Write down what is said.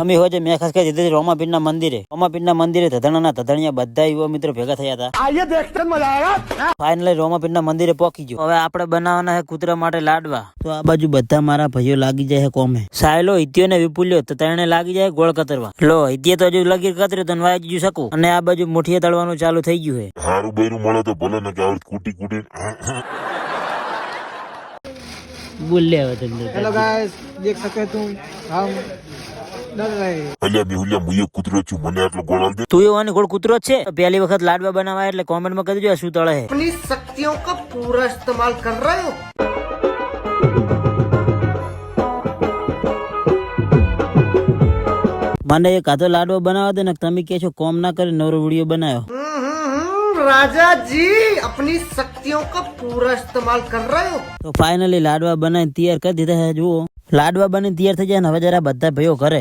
અમે હોય છે મેં ખાસ કરી દીધી રોમાપીરના મંદિરે ધધણાના ધધણિયા બધા યુવા મિત્રો ભેગા થયા હતા। ફાઇનલી રોમાપીરના મંદિરે પહોંચી ગયો। હવે આપણે બનાવવાના છે કૂતરા માટે લાડવા। તો આ બાજુ બધા મારા ભાઈઓ લાગી જાય છે કોમે। સાયલો હિત્યો ને વિપુલ્યો તો તેને લાગી જાય ગોળ કતરવા। લો હિત્ય તો હજુ લગીર કતર્યો તો વાગી ગયું શકું અને આ બાજુ મુઠીએ તળવાનું ચાલુ થઈ ગયું છે। હારું બૈરું મળે તો ભલે ને કે આવડે કૂટી બોલે હવે તમને हेलो गाइस देख सकते हैं तुम हम डर रहे हैं। અલ્યા મેહુલિયા મુએ કૂતરો છું મને આટલો ગોળ આલ દે। તું એવાની ગોળ કૂતરો જ છે પહેલી વખત લાડવા બનાવાય એટલે કોમેન્ટમાં કરી દેજો શું તળે છે। अपनी शक्तियों का पूरा इस्तेमाल कर रहे हो। મને એક આધો લાડવો બનાવવા દે ને તમે કે છો કોમ ના કરી નવરો વિડીયો બનાવ્યો। राजा जी अपनी शक्तियों का पूरा इस्तेमाल कर रहे हो। તો ફાઇનલી લાડવા બનાવીને તૈયાર કરી દીધા છે। જુઓ લાડવા બની તૈયાર થઈ જાય ને હવે જરા બધા ભાઈઓ ઘરે